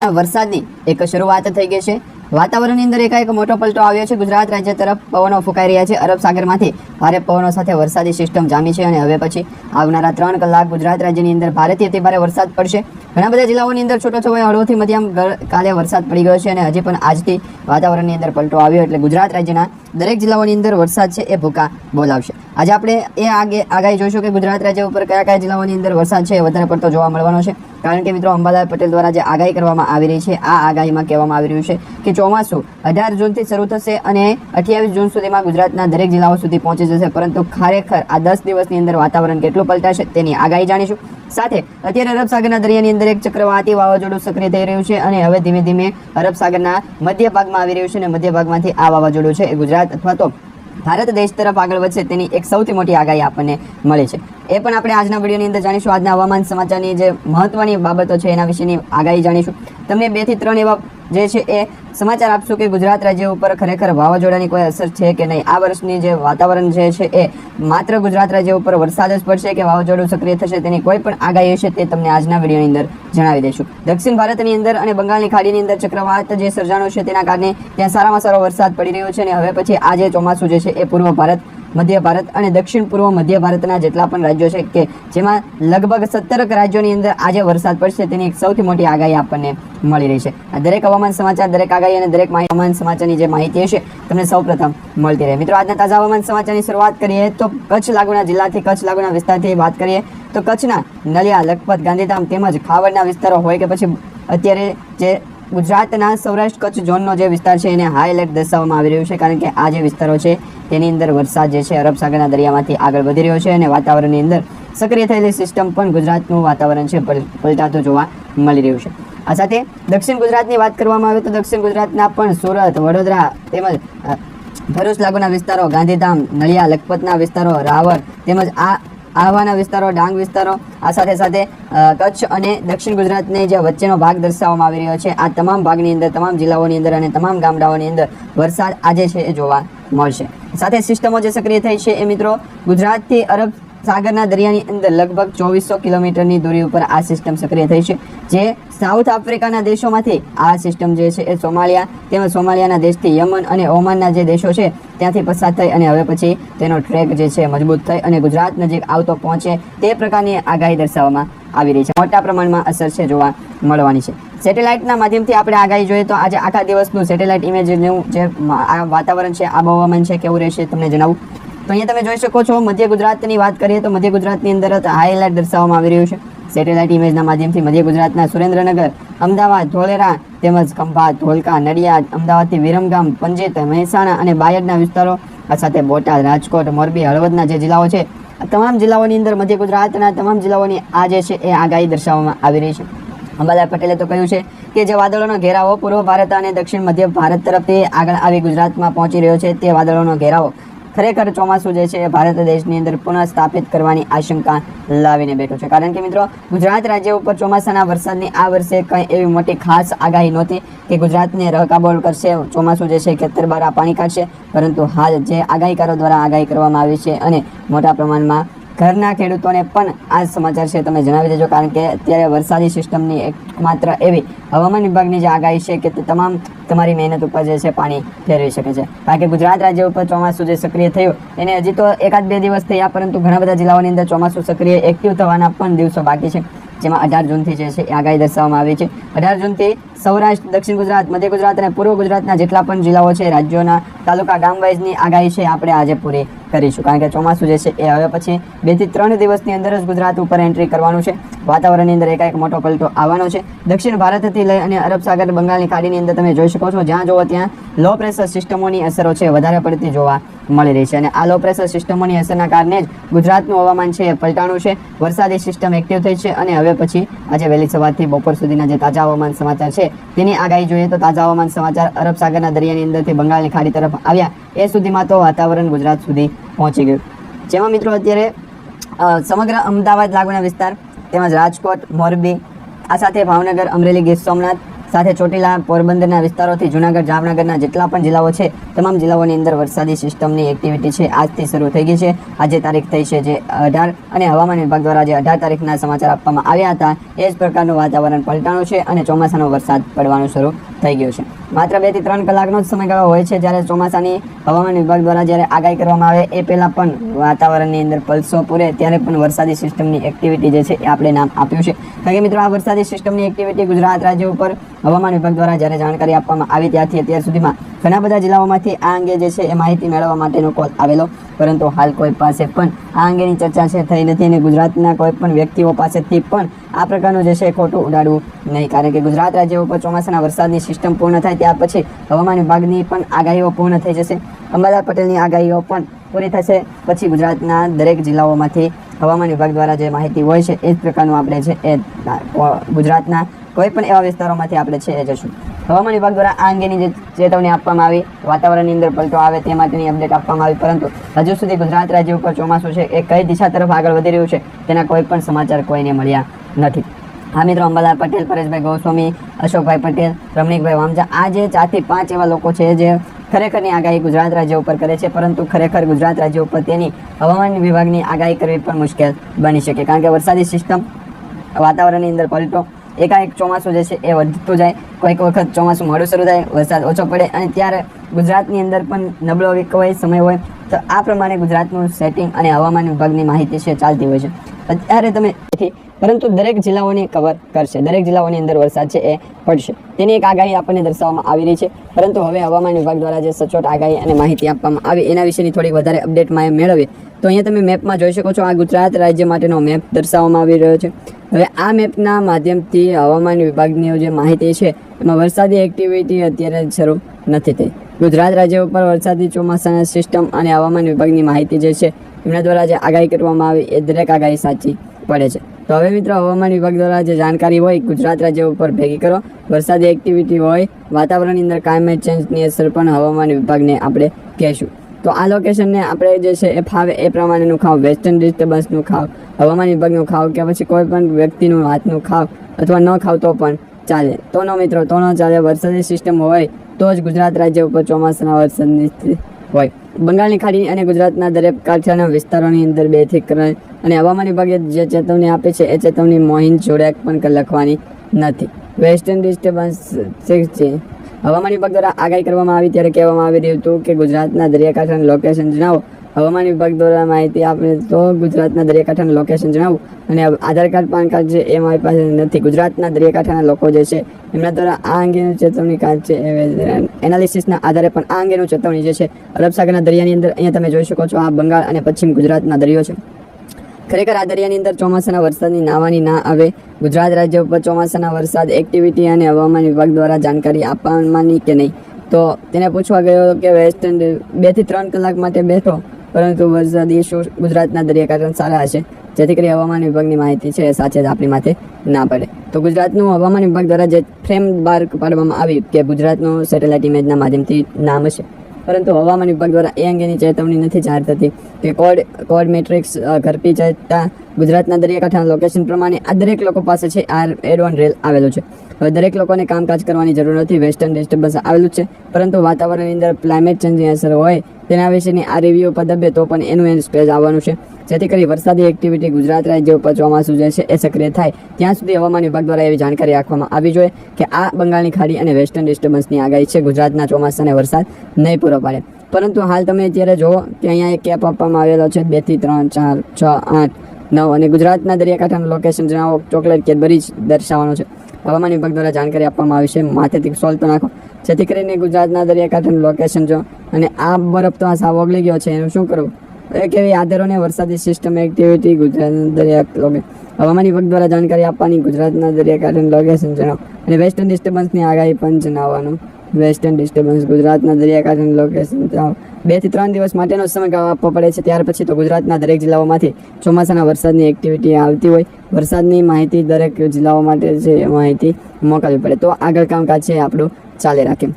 વરસાદની એક શરૂઆત થઈ ગઈ છે। વાતાવરણની અંદર એકાએક મોટો પલટો આવ્યો છે। ગુજરાત રાજ્ય તરફ પવનો ફૂંકાઈ રહ્યા છે। અરબ સાગરમાંથી ભારે પવનો સાથે વરસાદી સિસ્ટમ જામી છે અને હવે પછી આવનારા 3 કલાક ગુજરાત રાજ્યની અંદર ભારેથી અતિ ભારે વરસાદ પડશે। ઘણા બધા જિલ્લાઓની અંદર છૂટોછવાયો હળવોથી મધ્યમ કાલે વરસાદ પડી ગયો છે અને હજી પણ આજથી વાતાવરણની અંદર પલટો આવ્યો એટલે ગુજરાત રાજ્યના દરેક જિલ્લાઓની અંદર વરસાદ છે એ ભૂકા બોલાવશે। આજે આપણે એ આગાહી જોઈશું કે ગુજરાત રાજ્ય ઉપર કયા કયા જિલ્લાઓની અંદર વરસાદ છે વધારે પડતો જોવા મળવાનો છે। કારણ કે મિત્રો અંબાલાલ પટેલ દ્વારા જે આગાહી કરવામાં આવી રહી છે આ આગાહીમાં કહેવામાં આવી રહ્યું છે કે ચોમાસું 18 જૂનથી શરૂ થશે અને 28 જૂન સુધીમાં ગુજરાતના દરેક જિલ્લાઓ સુધી પહોંચી જશે। પરંતુ ખરેખર આ 10 દિવસની અંદર વાતાવરણ કેટલું પલટાશે તેની આગાહી જાણીશું। સાથે અત્યારે અરબ સાગરના દરિયાની અંદર એક ચક્રવાતી વાવાઝોડું સક્રિય થઈ રહ્યું છે અને હવે ધીમે ધીમે અરબ સાગરના મધ્ય ભાગમાં આવી રહ્યું છે અને મધ્ય ભાગમાંથી આ વાવાઝોડું છે એ ગુજરાત અથવા તો ભારત દેશ તરફ આગળ વધશે તેની એક સૌથી મોટી આગાહી આપણને મળી છે। એ પણ આપણે આજના વિડીયોની અંદર જાણીશું। આજના હવામાન સમાચારની જે મહત્વની બાબતો છે એના વિશેની આગાહી જાણીશું। તમને 2 થી 3 એવા જે છે એ સમાચાર આપશું કે ગુજરાત રાજ્ય ઉપર ખરેખર વાવાઝોડાની કોઈ અસર છે કે નહીં। આ વર્ષની જે વાતાવરણ જે છે એ માત્ર ગુજરાત રાજ્ય ઉપર વરસાદ જ પડશે કે વાવાઝોડું સક્રિય થશે તેની કોઈ પણ આગાહી હશે તે તમને આજના વિડીયોની અંદર જણાવી દઈશું। દક્ષિણ ભારતની અંદર અને બંગાળની ખાડીની અંદર ચક્રવાત જે સર્જાણો છે તેના કારણે ત્યાં સારામાં સારો વરસાદ પડી રહ્યો છે અને હવે પછી આ જે ચોમાસું જે છે એ પૂર્વ ભારત, મધ્ય ભારત અને દક્ષિણ પૂર્વ મધ્ય ભારતના જેટલા પણ રાજ્યો છે કે જેમાં લગભગ 17 રાજ્યોની અંદર આજે વરસાદ પડશે તેની એક સૌથી મોટી આગાહી આપણને મળી રહી છે। આ દરેક હવામાન સમાચાર, દરેક આગાહી અને દરેક હવામાન સમાચારની જે માહિતી હશે તમને સૌપ્રથમ મળતી રહે। મિત્રો આજના તાજા હવામાન સમાચારની શરૂઆત કરીએ તો કચ્છ લાગુના જિલ્લાથી, કચ્છ લાગુના વિસ્તારથી વાત કરીએ તો કચ્છના નલિયા, લખપત, ગાંધીધામ તેમજ ખાવડના વિસ્તારો હોય કે પછી અત્યારે જે ગુજરાતના સૌરાષ્ટ્ર કચ્છ ઝોનનો જે વિસ્તાર છે એને હાઈ એલર્ટ દર્શાવવામાં આવી રહ્યું છે કારણ કે આ જે વિસ્તારો છે તેની અંદર વરસાદ જે છે અરબ સાગરના દરિયામાંથી આગળ વધી રહ્યો છે અને વાતાવરણની અંદર સક્રિય થયેલી સિસ્ટમ પણ ગુજરાતનું વાતાવરણ છે પલટાતું જોવા મળી રહ્યું છે। આ સાથે દક્ષિણ ગુજરાતની વાત કરવામાં આવે તો દક્ષિણ ગુજરાતના પણ સુરત, વડોદરા તેમજ ભરૂચ લાગુના વિસ્તારો, ગાંધીધામ, નલિયા, લખપતના વિસ્તારો, રાવર તેમજ આહવાના વિસ્તારો, ડાંગ વિસ્તારો, આ સાથે સાથે કચ્છ અને દક્ષિણ ગુજરાતની જે વચ્ચેનો ભાગ દર્શાવવામાં આવી રહ્યો છે આ તમામ ભાગની અંદર, તમામ જિલ્લાઓની અંદર અને તમામ ગામડાઓની અંદર વરસાદ આજે છે એ જોવા મળશે। સાથે સિસ્ટમો જે સક્રિય થઈ છે એ મિત્રો ગુજરાતથી અરબ સાગરના દરિયાની અંદર લગભગ 2400 કિલોમીટરની દૂરી ઉપર આ સિસ્ટમ સક્રિય થઈ છે જે સાઉથ આફ્રિકાના દેશોમાંથી આ સિસ્ટમ જે છે એ સોમાલિયા તેમજ સોમાલિયાના દેશથી યમન અને ઓમાનના જે દેશો છે ત્યાંથી પસાર થઈ અને હવે પછી તેનો ટ્રેક જે છે મજબૂત થઈ અને ગુજરાત નજીક આવતો પહોંચે તે પ્રકારની આગાહી દર્શાવવામાં આવી રહી છે। મોટા પ્રમાણમાં અસર છે જોવા મળવાની છે। સેટેલાઇટના માધ્યમથી આપણે આગાહી જોઈએ તો આજે આખા દિવસનું સેટેલાઇટ ઇમેજનું જે વાતાવરણ છે, આબોહવા છે કેવું રહેશે તમને જણાવું તો અહીંયા તમે જોઈ શકો છો મધ્ય ગુજરાતની વાત કરીએ તો મધ્ય ગુજરાતની અંદર હાઈ એલર્ટ દર્શાવવામાં આવી રહ્યું છે સેટેલાઇટ ઇમેજના માધ્યમથી। મધ્ય ગુજરાતના સુરેન્દ્રનગર, અમદાવાદ, ધોલેરા તેમજ ખંભાત, ધોલકા, નડિયાદ, અમદાવાદથી વિરમગામ, પંજેત, મહેસાણા અને બાયડના વિસ્તારો, આ સાથે બોટાદ, રાજકોટ, મોરબી, હળવદના જે જિલ્લાઓ છે આ તમામ જિલ્લાઓની અંદર મધ્ય ગુજરાતના તમામ જિલ્લાઓની આ જે છે એ આગાહી દર્શાવવામાં આવી રહી છે। અંબાલાલ પટેલે તો કહ્યું છે કે જે વાદળોનો ઘેરાવો પૂર્વ ભારત અને દક્ષિણ મધ્ય ભારત તરફથી આગળ આવી ગુજરાતમાં પહોંચી રહ્યો છે તે વાદળોનો ઘેરાવો ખરેખર ચોમાસું જે છે એ ભારત દેશની અંદર પુનઃ સ્થાપિત કરવાની આશંકા લાવીને બેઠો છે કારણ કે મિત્રો ગુજરાત રાજ્ય ઉપર ચોમાસાના વરસાદની આ વર્ષે કંઈ એવી મોટી ખાસ આગાહી નહોતી કે ગુજરાતને રકાબોલ કરશે, ચોમાસું જે છે ખેતર બારા પાણી કાઢશે, પરંતુ હાલ જે આગાહીકારો દ્વારા આગાહી કરવામાં આવી છે અને મોટા પ્રમાણમાં ઘરના ખેડૂતોને પણ આ સમાચાર છે તમે જણાવી દેજો કારણ કે અત્યારે વરસાદી સિસ્ટમની એકમાત્ર એવી હવામાન વિભાગની જે આગાહી છે કે તે તમામ તમારી મહેનત ઉપર જે છે પાણી ફેરવી શકે છે કારણ કે ગુજરાત રાજ્ય ઉપર ચોમાસું જે સક્રિય થયું એને હજી તો 1-2 દિવસ થયા પરંતુ ઘણા બધા જિલ્લાઓની અંદર ચોમાસું સક્રિય એક્ટિવ થવાના પણ દિવસો બાકી છે જેમાં 18 જૂનથી જે છે એ આગાહી દર્શાવવામાં આવી છે। 18 જૂનથી સૌરાષ્ટ્ર, દક્ષિણ ગુજરાત, મધ્ય ગુજરાત અને પૂર્વ ગુજરાતના જેટલા પણ જિલ્લાઓ છે રાજ્યોના તાલુકા ગામ વાઇઝની આગાહી છે આપણે આજે પૂરી કરીશું કારણ કે ચોમાસું જે છે એ હવે પછી 2 થી 3 દિવસની અંદર જ ગુજરાત ઉપર એન્ટ્રી કરવાનું છે। વાતાવરણની અંદર એકાએક મોટો પલટો આવવાનો છે। દક્ષિણ ભારતથી લઈ અને અરબ સાગર, બંગાળની ખાડીની અંદર તમે જોઈ શકો છો જ્યાં જોવો ત્યાં લો પ્રેશર સિસ્ટમોની અસરો છે વધારે પડતી જોવા મળી રહી છે અને આ લો પ્રેશર સિસ્ટમોની અસરના કારણે જ ગુજરાતનું હવામાન છે એ પલટાણું છે, વરસાદી સિસ્ટમ એક્ટિવ થઈ છે અને હવે પછી આજે વહેલી સવારથી બપોર સુધીના જે તાજા હવામાન સમાચાર છે તેની આગાહી જોઈએ તો તાજા હવામાન સમાચાર અરબ સાગરના દરિયાની અંદરથી બંગાળની ખાડી તરફ આવ્યા એ સુધીમાં તો વાતાવરણ ગુજરાત સુધી પહોંચી ગયું જેમાં મિત્રો અત્યારે સમગ્ર અમદાવાદ લાગુના વિસ્તાર તેમજ રાજકોટ, મોરબી, આ સાથે ભાવનગર, અમરેલી, ગીર સોમનાથ સાથે ચોટીલા પોરબંદરના વિસ્તારોથી જૂનાગઢ જામનગરના જેટલા પણ જિલ્લાઓ છે તમામ જિલ્લાઓની અંદર વરસાદી સિસ્ટમની એક્ટિવિટી છે આજથી શરૂ થઈ ગઈ છે. આજે તારીખ થઈ છે જે 18 અને હવામાન વિભાગ દ્વારા જે 18 તારીખના સમાચાર આપવામાં આવ્યા હતા એ જ પ્રકારનું વાતાવરણ પલટાણું છે અને ચોમાસાનો વરસાદ પડવાનું શરૂ થઈ ગયો છે. માત્ર 2 થી 3 કલાકનો જ સમયગાળો હોય છે જ્યારે ચોમાસાની હવામાન વિભાગ દ્વારા જ્યારે આગાહી કરવામાં આવે એ પહેલાં પણ વાતાવરણની અંદર પલ્સો પૂરે ત્યારે પણ વરસાદી સિસ્ટમની એક્ટિવિટી જે છે એ આપણે નામ આપ્યું છે. કારણ કે મિત્રો આ વરસાદી સિસ્ટમની એક્ટિવિટી ગુજરાત રાજ્ય ઉપર હવામાન વિભાગ દ્વારા જ્યારે જાણકારી આપવામાં આવી ત્યારથી અત્યાર સુધીમાં ઘણા બધા જિલ્લાઓમાંથી આ અંગે જે છે એ માહિતી મેળવવા માટેનો કોલ આવેલો, પરંતુ હાલ કોઈ પાસે પણ આ અંગેની ચર્ચા છે થઈ નથી અને ગુજરાતના કોઈ પણ વ્યક્તિઓ પાસેથી પણ આ પ્રકારનું જે છે ખોટું ઉડાડવું નહીં. કારણ કે ગુજરાત રાજ્ય ઉપર ચોમાસાના વરસાદની સિસ્ટમ પૂર્ણ થાય ત્યાર પછી હવામાન વિભાગની પણ આગાહીઓ પૂર્ણ થઈ જશે. અંબાલાલ પટેલની આગાહીઓ પણ પૂરી થશે. પછી ગુજરાતના દરેક જિલ્લાઓમાંથી હવામાન વિભાગ દ્વારા જે માહિતી હોય છે એ જ પ્રકારનું આપણે છે એ ગુજરાતના કોઈ પણ એવા વિસ્તારોમાંથી આપણે છે એ જશું. હવામાન વિભાગ દ્વારા આ અંગેની જે ચેતવણી આપવામાં આવી, વાતાવરણની અંદર પલટો આવે તે માટેની અપડેટ આપવામાં આવી, પરંતુ હજુ સુધી ગુજરાત રાજ્ય ઉપર ચોમાસું છે એ કઈ દિશા તરફ આગળ વધી રહ્યું છે તેના કોઈ પણ સમાચાર કોઈને મળ્યા નથી. હા મિત્રો, અંબાલાલ પટેલ, પરેશભાઈ ગોસ્વામી, અશોકભાઈ પટેલ, રમણીકભાઈ વામજા, આ જે 4 થી 5 એવા લોકો છે જે ખરેખરની આગાહી ગુજરાત રાજ્ય ઉપર કરે છે, પરંતુ ખરેખર ગુજરાત રાજ્ય ઉપર તેની હવામાન વિભાગની આગાહી કરવી પણ મુશ્કેલ બની શકે. કારણ કે વરસાદી સિસ્ટમ, વાતાવરણની અંદર પલટો, એકાએક ચોમાસું જે છે એ વધતું જાય, કોઈક વખત ચોમાસું મોડું શરૂ થાય, વરસાદ ઓછો પડે અને ત્યારે ગુજરાતની અંદર પણ નબળો વીક હોય, સમય હોય, તો આ પ્રમાણે ગુજરાતનું સેટિંગ અને હવામાન વિભાગની માહિતી છે ચાલતી હોય છે. અત્યારે તમે પરંતુ દરેક જિલ્લાઓને કવર કરશે, દરેક જિલ્લાઓની અંદર વરસાદ છે એ પડશે તેની એક આગાહી આપણને દર્શાવવામાં આવી રહી છે. પરંતુ હવે હવામાન વિભાગ દ્વારા જે સચોટ આગાહી અને માહિતી આપવામાં આવી એના વિશેની થોડી વધારે અપડેટમાં મેળવીએ તો અહીંયા તમે મેપમાં જોઈ શકો છો, આ ગુજરાત રાજ્ય માટેનો મેપ દર્શાવવામાં આવી રહ્યો છે. હવે આ મેપના માધ્યમથી હવામાન વિભાગની જે માહિતી છે એમાં વરસાદી એક્ટિવિટી અત્યારે શરૂ નથી થઈ. ગુજરાત રાજ્ય ઉપર વરસાદી ચોમાસાના સિસ્ટમ અને હવામાન વિભાગની માહિતી જે છે એમના દ્વારા જે આગાહી કરવામાં આવી એ દરેક આગાહી સાચી પડે છે. તો હવે મિત્રો હવામાન વિભાગ દ્વારા જે જાણકારી હોય ગુજરાત રાજ્ય ઉપર ભેગી કરો, વરસાદી એક્ટિવિટી હોય, વાતાવરણની અંદર ક્લાઇમેટ ચેન્જની અસર પણ હવામાન વિભાગને આપણે કહેશું. તો આ લોકેશનને આપણે જે છે એ ફાવે એ પ્રમાણેનું ખાવ, વેસ્ટર્ન ડિસ્ટર્બન્સનું ખાવ, હવામાન વિભાગનું ખાવ કે પછી કોઈ પણ વ્યક્તિનું હાથનું ખાવ અથવા ન ખાવ તો પણ ચાલે. તો નો મિત્રો, તો ન ચાલે. વરસાદી સિસ્ટમ હોય તો જ ગુજરાત રાજ્ય ઉપર ચોમાસાના વરસાદની સ્થિતિ હોય. બંગાળની ખાડી અને ગુજરાતના દરેક કાંઠાના વિસ્તારોની અંદર 2 થી 3 અને હવામાન વિભાગે જે ચેતવણી આપી છે એ ચેતવણી મોહિન જોડેક પણ લખવાની નથી. વેસ્ટર્ન ડિસ્ટર્બન્સ છે. હવામાન વિભાગ દ્વારા આગાહી કરવામાં આવી ત્યારે કહેવામાં આવી રહ્યું હતું કે ગુજરાતના દરિયાકાંઠાનું લોકેશન જણાવો. હવામાન વિભાગ દ્વારા માહિતી આપે તો ગુજરાતના દરિયાકાંઠાનું લોકેશન જણાવું અને આધાર કાર્ડ, પાન કાર્ડ છે એ મારી પાસે નથી. ગુજરાતના દરિયાકાંઠાના લોકો જે છે એમના દ્વારા આ અંગેનું ચેતવણી કાર્ડ છે એનાલિસિસના આધારે પણ આ અંગેનું ચેતવણી જે છે અરબ સાગરના દરિયાની અંદર અહીંયા તમે જોઈ શકો છો, આ બંગાળ અને પશ્ચિમ ગુજરાતના દરિયો છે. ખરેખર આ દરિયાની અંદર ચોમાસાના વરસાદની નાવાની ના આવે. ગુજરાત રાજ્ય ઉપર ચોમાસાના વરસાદ એક્ટિવિટી અને હવામાન વિભાગ દ્વારા જાણકારી આપવાની કે નહીં, તો તેને પૂછવા ગયો કે વેસ્ટર્ન 2 થી 3 કલાક માટે બેઠો, પરંતુ વરસાદી ઇસ્યુ ગુજરાતના દરિયાકાંઠા સારા હશે જેથી કરી હવામાન વિભાગની માહિતી છે એ સાચે જ આપણી માથે ના પડે. તો ગુજરાતનું હવામાન વિભાગ દ્વારા જે ફ્રેમ બહાર પાડવામાં આવી કે ગુજરાતનું સેટેલાઇટ ઇમેજના માધ્યમથી નામ હશે, પરંતુ હવામાન વિભાગ દ્વારા એ અંગેની ચેતવણી નથી જાહેર થતી કે કોડ મેટ્રિક્સ ઘરપી જતા ગુજરાતના દરિયાકાંઠાના લોકેશન પ્રમાણે આ દરેક લોકો પાસે છે આ એડવાન્સ રેલ આવેલું છે. હવે દરેક લોકોને કામકાજ કરવાની જરૂર નથી, વેસ્ટર્ન ડિસ્ટર્બન્સ આવેલું છે, પરંતુ વાતાવરણની અંદર ક્લાઇમેટ ચેન્જની અસર હોય તેના વિશેની આ રિવ્યૂ પદબે તો પણ એનું સ્ટેજ આવવાનું છે જેથી કરી વરસાદી એક્ટિવિટી ગુજરાત રાજ્ય ઉપર ચોમાસું જે છે એ સક્રિય થાય ત્યાં સુધી હવામાન વિભાગ દ્વારા એવી જાણકારી રાખવામાં આવી જોઈએ કે આ બંગાળની ખાડી અને વેસ્ટર્ન ડિસ્ટર્બન્સની આગાહી છે ગુજરાતના ચોમાસાને વરસાદ નહીં પૂરો પાડે. પરંતુ હાલ તમે અત્યારે જુઓ કે અહીંયા એક કેપ આપવામાં આવેલો છે 2 થી 3, 4, 6, 8, 9 અને ગુજરાતના દરિયાકાંઠાનું લોકેશન જણાવો, ચોકલેટ કેડબરી દર્શાવવાનો છે. હવામાન વિભાગ દ્વારા જાણકારી આપવામાં આવી છે, માથેથી સોલ્વ તો નાખો જેથી કરીને ગુજરાતના દરિયાકાંઠાનું લોકેશન જો. અને આ બરફ તો આ સાવ ઓગળી ગયો છે, એનું શું કરવું? એક એવી આધારોને વરસાદી સિસ્ટમ એક્ટિવિટી ગુજરાતના દરિયા હવામાન વિભાગ દ્વારા જાણકારી આપવાની, ગુજરાતના દરિયાકાંઠાનું લોકેશન જણાવો અને વેસ્ટર્ન ડિસ્ટર્બન્સની આગાહી પણ જણાવવાનું. વેસ્ટર્ન ડિસ્ટર્બન્સ ગુજરાતના દરિયાકાંઠાનું લોકેશન જણાવો. 2 થી 3 દિવસ માટેનો સમયગાળો આપવો પડે છે. ત્યાર પછી તો ગુજરાતના દરેક જિલ્લાઓમાંથી ચોમાસાના વરસાદની એક્ટિવિટી આવતી હોય, વરસાદની માહિતી દરેક જિલ્લાઓ માટે છે માહિતી મોકલવી પડે તો આગળ કામકાજ છે આપણું ચાલે રાખે.